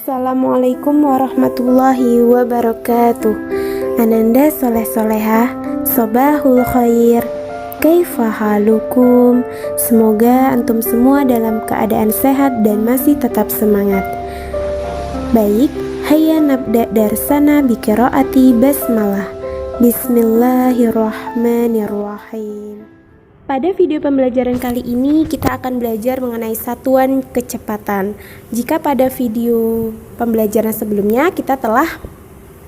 Assalamualaikum warahmatullahi wabarakatuh. Ananda soleh solehah, sobahul khair, kaifa halukum. Semoga antum semua dalam keadaan sehat dan masih tetap semangat. Baik, hayya nabda darsana biqiraati basmalah. Bismillahirrahmanirrahim. Pada video pembelajaran kali ini kita akan belajar mengenai satuan kecepatan. Jika pada video pembelajaran sebelumnya kita telah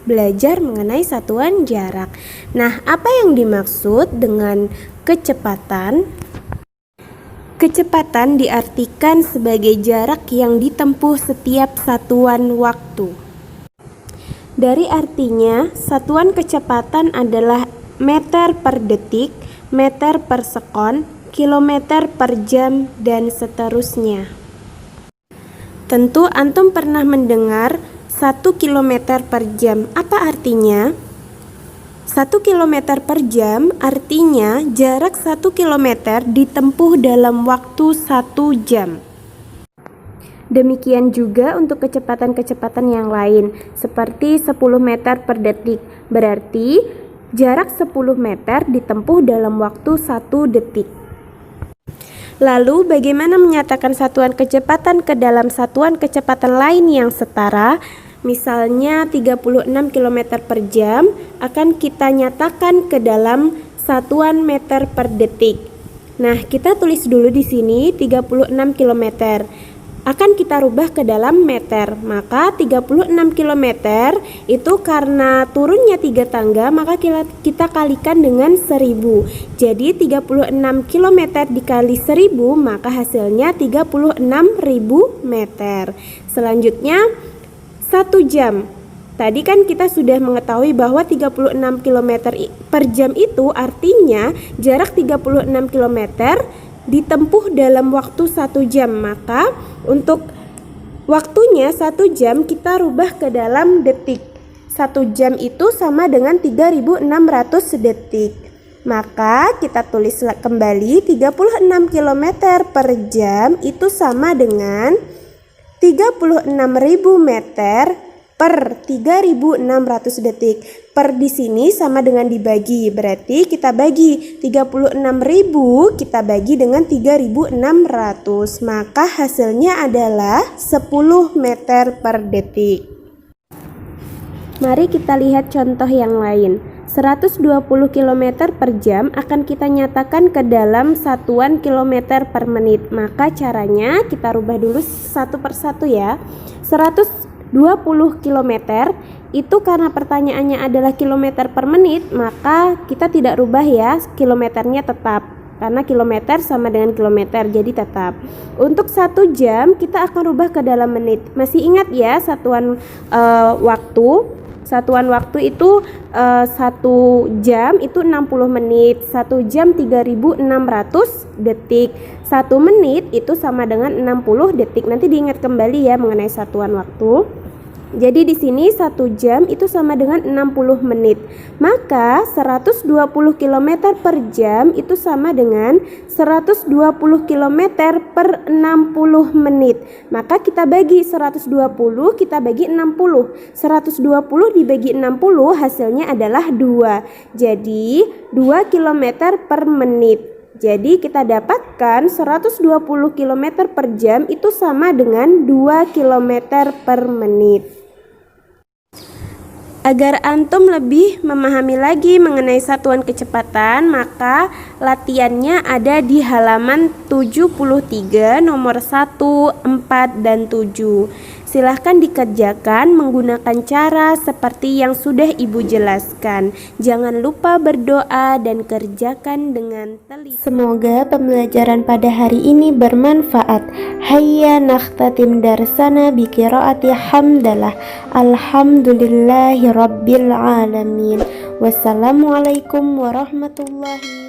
belajar mengenai satuan jarak. Nah, apa yang dimaksud dengan kecepatan? Kecepatan diartikan sebagai jarak yang ditempuh setiap satuan waktu. Dari artinya, satuan kecepatan adalah meter per detik, meter per sekon, kilometer per jam, dan seterusnya. Tentu antum pernah mendengar 1 km per jam. Apa artinya? 1 km per jam artinya jarak 1 km ditempuh dalam waktu 1 jam. Demikian juga untuk kecepatan-kecepatan yang lain, seperti 10 meter per detik. Berarti jarak 10 meter ditempuh dalam waktu 1 detik. Lalu bagaimana menyatakan satuan kecepatan ke dalam satuan kecepatan lain yang setara? Misalnya 36 km per jam akan kita nyatakan ke dalam satuan meter per detik. Nah, kita tulis dulu di sini 36 km. Akan kita rubah ke dalam meter. Maka 36 km itu karena turunnya 3 tangga, maka kita kalikan dengan 1000. Jadi 36 km dikali 1000, maka hasilnya 36.000 meter. Selanjutnya 1 jam. Tadi kan kita sudah mengetahui bahwa 36 km per jam itu artinya jarak 36 km ditempuh dalam waktu 1 jam. Maka untuk waktunya 1 jam kita rubah ke dalam detik. 1 jam itu sama dengan 3600 detik. Maka kita tulis kembali 36 km per jam itu sama dengan 36.000 meter per 3.600 detik. Per di sini sama dengan dibagi. Berarti kita bagi 36.000 kita bagi dengan 3.600. Maka hasilnya adalah 10 meter per detik. Mari kita lihat contoh yang lain. 120 km per jam akan kita nyatakan ke dalam satuan kilometer per menit. Maka caranya kita rubah dulu satu persatu ya. 120 km itu karena pertanyaannya adalah kilometer per menit, maka kita tidak rubah ya, kilometernya tetap. Karena kilometer sama dengan kilometer, jadi tetap. Untuk 1 jam kita akan rubah ke dalam menit. Masih ingat ya satuan waktu? Satuan waktu itu 1 jam itu 60 menit, 1 jam 3600 detik, 1 menit itu sama dengan 60 detik. Nanti diingat kembali ya mengenai satuan waktu. Jadi di sini 1 jam itu sama dengan 60 menit. Maka 120 km per jam itu sama dengan 120 km per 60 menit. Maka kita bagi 120 kita bagi 60. 120 dibagi 60 hasilnya adalah 2. Jadi 2 km per menit. Jadi kita dapatkan 120 km per jam itu sama dengan 2 km per menit. Agar antum lebih memahami lagi mengenai satuan kecepatan, maka latihannya ada di halaman 73 nomor 1, 4, dan 7. Silahkan dikerjakan menggunakan cara seperti yang sudah ibu jelaskan. Jangan lupa berdoa dan kerjakan dengan teliti. Semoga pembelajaran pada hari ini bermanfaat. Hayya nakhtatim darsana biqiraati hamdalah. Alhamdulillahi rabbil alamin. Wassalamualaikum warahmatullahi